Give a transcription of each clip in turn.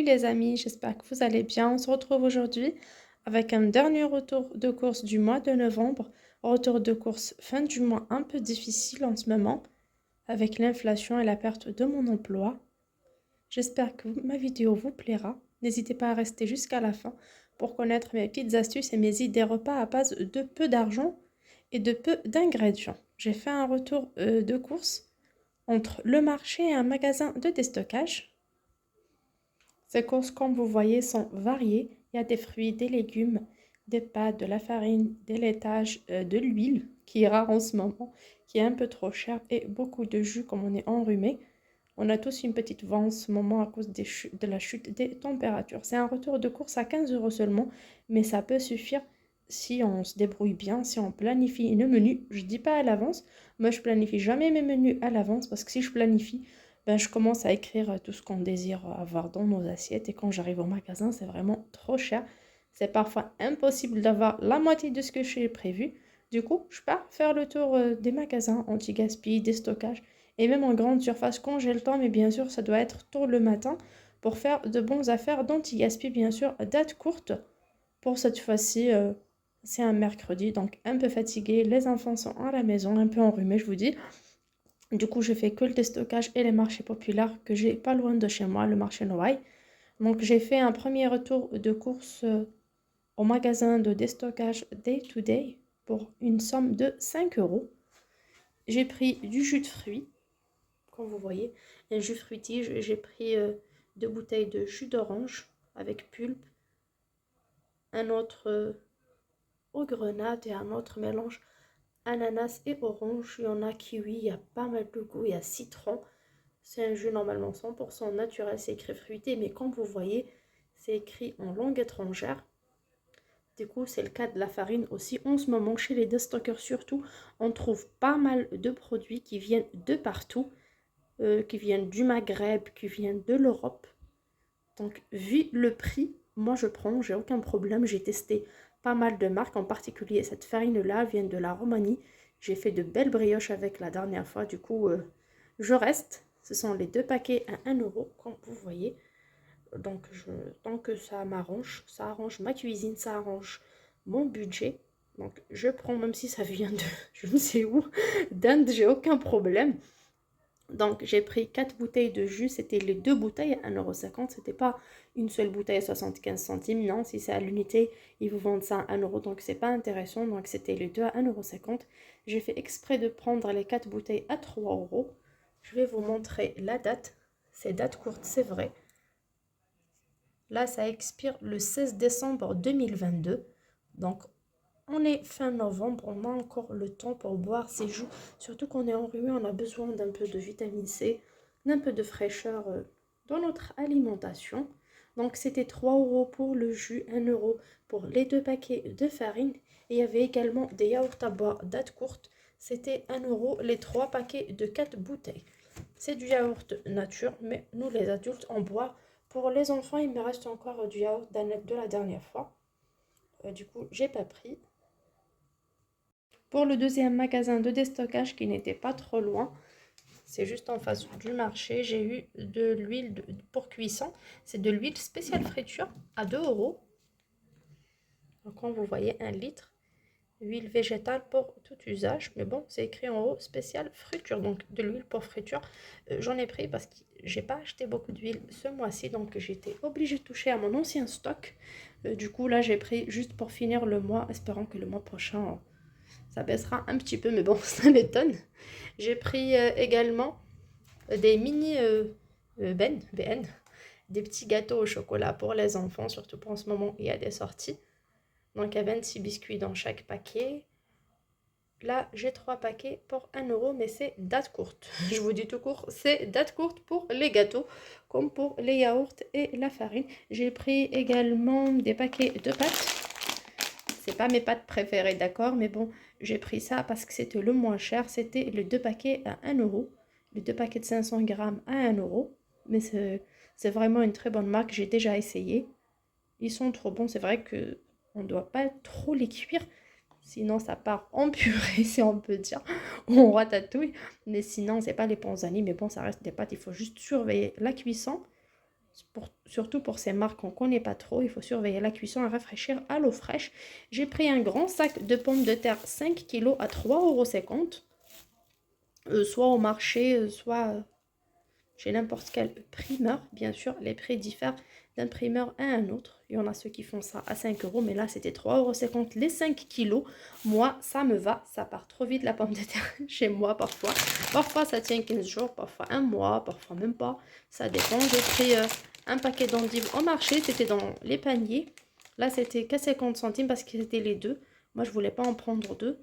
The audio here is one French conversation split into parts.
les amis, j'espère que vous allez bien. On se retrouve aujourd'hui avec un dernier retour de course du mois de novembre. Retour de course fin du mois un peu difficile en ce moment avec l'inflation et la perte de mon emploi. J'espère que ma vidéo vous plaira. N'hésitez pas à rester jusqu'à la fin pour connaître mes petites astuces et mes idées repas à base de peu d'argent et de peu d'ingrédients. J'ai fait un retour de course entre le marché et un magasin de déstockage. Ces courses, comme vous voyez, sont variées. Il y a des fruits, des légumes, des pâtes, de la farine, des laitages, de l'huile, qui est rare en ce moment, qui est un peu trop chère, et beaucoup de jus comme on est enrhumé. On a tous une petite vente en ce moment à cause de la chute des températures. C'est un retour de course à 15 € seulement, mais ça peut suffire si on se débrouille bien, si on planifie nos menus. Je ne dis pas à l'avance, moi je planifie jamais mes menus à l'avance parce que si je planifie, ben, je commence à écrire tout ce qu'on désire avoir dans nos assiettes et quand j'arrive au magasin, c'est vraiment trop cher. C'est parfois impossible d'avoir la moitié de ce que j'ai prévu. Du coup, je pars faire le tour des magasins anti-gaspi, des stockages et même en grande surface quand j'ai le temps, mais bien sûr, ça doit être tôt le matin pour faire de bonnes affaires d'anti-gaspi, bien sûr, date courte. Pour cette fois-ci, c'est un mercredi, donc un peu fatigué. Les enfants sont à la maison, un peu enrhumés, je vous dis. Du coup, je fais que le déstockage et les marchés populaires que j'ai pas loin de chez moi, le marché Noailles. Donc, j'ai fait un premier retour de course au magasin de déstockage Day to Day pour une somme de 5 €. J'ai pris du jus de fruits, comme vous voyez, un jus fruitier. J'ai pris 2 bouteilles de jus d'orange avec pulpe, un autre aux grenades et un autre mélange ananas et orange. Il y en a kiwi, il y a pas mal de goût, il y a citron. C'est un jus normalement 100% naturel, c'est écrit fruité, mais comme vous voyez, c'est écrit en langue étrangère. Du coup, c'est le cas de la farine aussi. En ce moment, chez les déstockeurs surtout, on trouve pas mal de produits qui viennent de partout, qui viennent du Maghreb, qui viennent de l'Europe. Donc, vu le prix, moi je prends, j'ai aucun problème. J'ai testé pas mal de marques, en particulier cette farine-là vient de la Roumanie. J'ai fait de belles brioches avec la dernière fois, du coup, je reste. Ce sont les 2 paquets à 1 €, comme vous voyez. Donc, tant que ça m'arrange, ça arrange ma cuisine, ça arrange mon budget. Donc, je prends, même si ça vient de je ne sais où, d'Inde, j'ai aucun problème. Donc, j'ai pris 4 bouteilles de jus. C'était les 2 bouteilles à 1,50 €. C'était pas une seule bouteille à 75 centimes. Non, si c'est à l'unité, ils vous vendent ça à 1 €. Donc, c'est pas intéressant. Donc, c'était les 2 à 1,50 €. J'ai fait exprès de prendre les 4 bouteilles à 3 €. Je vais vous montrer la date. C'est date courte, c'est vrai. Là, ça expire le 16 décembre 2022. Donc, on est fin novembre, on a encore le temps pour boire ces jus. Surtout qu'on est enrhumé, on a besoin d'un peu de vitamine C, d'un peu de fraîcheur dans notre alimentation. Donc, c'était 3 € pour le jus, 1 € pour les 2 paquets de farine. Et il y avait également des yaourts à boire date courte. C'était 1 € les 3 paquets de 4 bouteilles. C'est du yaourt nature, mais nous les adultes, on boit. Pour les enfants, il me reste encore du yaourt de la dernière fois. Du coup, j'ai pas pris. Pour le deuxième magasin de déstockage qui n'était pas trop loin, c'est juste en face du marché, j'ai eu de l'huile pour cuisson. C'est de l'huile spéciale friture à 2 €. Donc, comme vous voyez, 1 litre. Huile végétale pour tout usage. Mais bon, c'est écrit en haut spécial friture. Donc, de l'huile pour friture. J'en ai pris parce que j'ai pas acheté beaucoup d'huile ce mois-ci. Donc, j'étais obligée de toucher à mon ancien stock. Du coup, là, j'ai pris juste pour finir le mois, espérant que le mois prochain, ça baissera un petit peu. Mais bon, ça m'étonne. J'ai pris également des mini BN, des petits gâteaux au chocolat pour les enfants. Surtout pour en ce moment, il y a des sorties. Donc, il y a 26 biscuits dans chaque paquet. Là, j'ai 3 paquets pour 1 €, mais c'est date courte. Je vous dis tout court, c'est date courte pour les gâteaux, comme pour les yaourts et la farine. J'ai pris également des paquets de pâtes. C'est pas mes pâtes préférées, d'accord, mais bon, j'ai pris ça parce que c'était le moins cher. C'était les 2 paquets à 1 €. Les 2 paquets de 500 grammes à 1 €. Mais c'est vraiment une très bonne marque, j'ai déjà essayé. Ils sont trop bons, c'est vrai que on ne doit pas trop les cuire, sinon ça part en purée, si on peut dire, ou en ratatouille. Mais sinon, c'est pas les panzani, mais bon, ça reste des pâtes, il faut juste surveiller la cuisson. Surtout pour ces marques qu'on ne connaît pas trop, il faut surveiller la cuisson et rafraîchir à l'eau fraîche. J'ai pris un grand sac de pommes de terre 5 kg à 3,50 €, soit au marché, soit chez n'importe quel primeur. Bien sûr, les prix diffèrent d'un primeur à un autre. Il y en a ceux qui font ça à 5 €, mais là c'était 3,50 € les 5 kilos. Moi, ça me va, ça part trop vite la pomme de terre chez moi parfois. Parfois ça tient 15 jours, parfois un mois, parfois même pas. Ça dépend. J'ai pris un paquet d'endives au marché, c'était dans les paniers. Là c'était que 50 centimes parce que c'était les deux. Moi je voulais pas en prendre deux.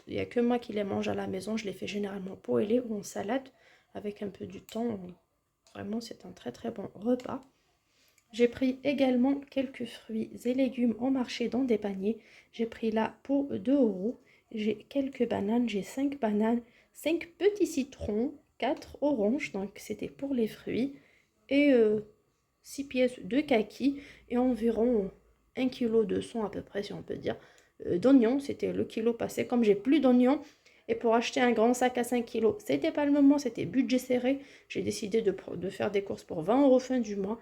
Il n'y a que moi qui les mange à la maison. Je les fais généralement poêlés ou en salade avec un peu du thon. Vraiment, c'est un très très bon repas. J'ai pris également quelques fruits et légumes au marché dans des paniers. J'ai pris la peau 2 €. J'ai quelques bananes. J'ai 5 bananes, 5 petits citrons, 4 oranges. Donc, c'était pour les fruits. Et 6 pièces de kaki. Et environ 1 kg de son à peu près, si on peut dire, d'oignons. C'était le kilo passé. Comme j'ai plus d'oignons, et pour acheter un grand sac à 5 kg, c'était pas le moment, c'était budget serré. J'ai décidé de faire des courses pour 20 € fin du mois.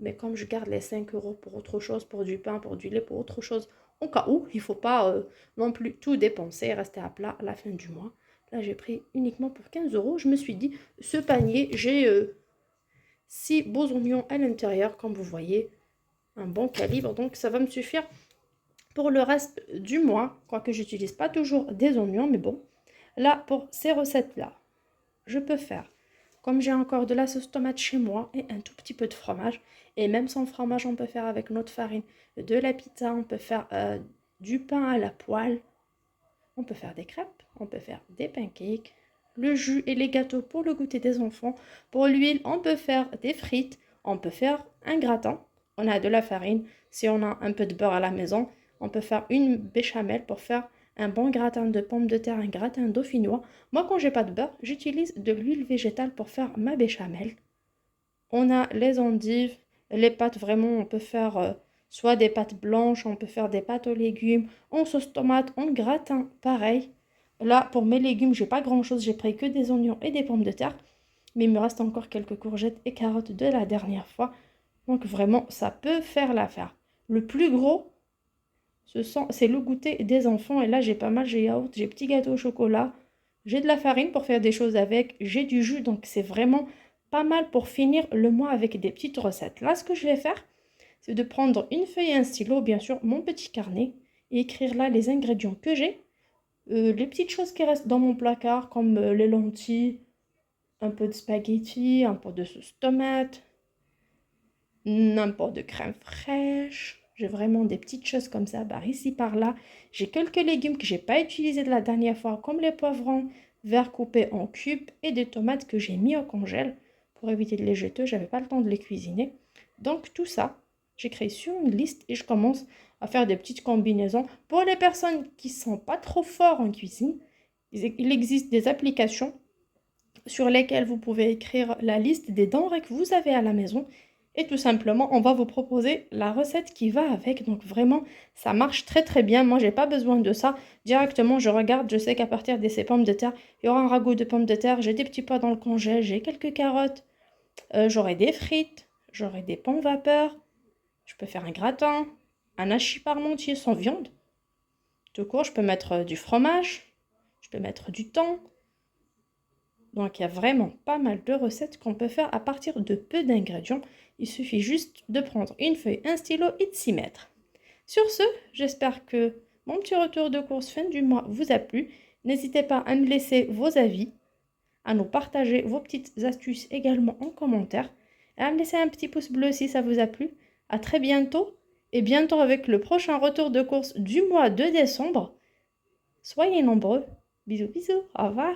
Mais comme je garde les 5 € pour autre chose, pour du pain, pour du lait, pour autre chose, au cas où, il ne faut pas non plus tout dépenser et rester à plat à la fin du mois. Là, j'ai pris uniquement pour 15 €. Je me suis dit, ce panier, j'ai 6 beaux oignons à l'intérieur, comme vous voyez, un bon calibre. Donc, ça va me suffire pour le reste du mois. Quoique, je n'utilise pas toujours des oignons, mais bon. Là, pour ces recettes-là, je peux faire, comme j'ai encore de la sauce tomate chez moi et un tout petit peu de fromage, et même sans fromage, on peut faire avec notre farine de la pizza, on peut faire du pain à la poêle, on peut faire des crêpes, on peut faire des pancakes, le jus et les gâteaux pour le goûter des enfants. Pour l'huile, on peut faire des frites, on peut faire un gratin, on a de la farine, si on a un peu de beurre à la maison, on peut faire une béchamel pour faire un bon gratin de pommes de terre, un gratin dauphinois. Moi, quand j'ai pas de beurre, j'utilise de l'huile végétale pour faire ma béchamel. On a les endives, les pâtes vraiment, on peut faire soit des pâtes blanches, on peut faire des pâtes aux légumes, en sauce tomate, en gratin, pareil. Là, pour mes légumes, j'ai pas grand-chose, j'ai pris que des oignons et des pommes de terre. Mais il me reste encore quelques courgettes et carottes de la dernière fois. Donc vraiment, ça peut faire l'affaire. Le plus gros, c'est le goûter des enfants. Et là, j'ai pas mal, j'ai yaourt, j'ai petits gâteaux au chocolat. J'ai de la farine pour faire des choses avec. J'ai du jus, donc c'est vraiment pas mal pour finir le mois avec des petites recettes. Là, ce que je vais faire, c'est de prendre une feuille et un stylo, bien sûr, mon petit carnet, et écrire là les ingrédients que j'ai. Les petites choses qui restent dans mon placard, comme les lentilles, un peu de spaghetti, un peu de sauce tomate, un peu de crème fraîche. J'ai vraiment des petites choses comme ça, par ici, par là. J'ai quelques légumes que j'ai pas utilisés de la dernière fois, comme les poivrons verts coupés en cubes et des tomates que j'ai mis au congèle pour éviter de les jeter. J'avais pas le temps de les cuisiner. Donc tout ça, j'écris sur une liste et je commence à faire des petites combinaisons. Pour les personnes qui sont pas trop forts en cuisine, il existe des applications sur lesquelles vous pouvez écrire la liste des denrées que vous avez à la maison. Et tout simplement, on va vous proposer la recette qui va avec. Donc vraiment, ça marche très très bien. Moi, j'ai pas besoin de ça. Directement, je regarde, je sais qu'à partir de ces pommes de terre, il y aura un ragoût de pommes de terre. J'ai des petits pois dans le congèle, j'ai quelques carottes. J'aurai des frites, j'aurai des pommes vapeur. Je peux faire un gratin, un hachis parmentier sans viande. Tout court, je peux mettre du fromage, je peux mettre du thon. Donc, il y a vraiment pas mal de recettes qu'on peut faire à partir de peu d'ingrédients. Il suffit juste de prendre une feuille, un stylo et de s'y mettre. Sur ce, j'espère que mon petit retour de course fin du mois vous a plu. N'hésitez pas à me laisser vos avis, à nous partager vos petites astuces également en commentaire, et à me laisser un petit pouce bleu si ça vous a plu. À très bientôt, et bientôt avec le prochain retour de course du mois de décembre. Soyez nombreux. Bisous, bisous. Au revoir.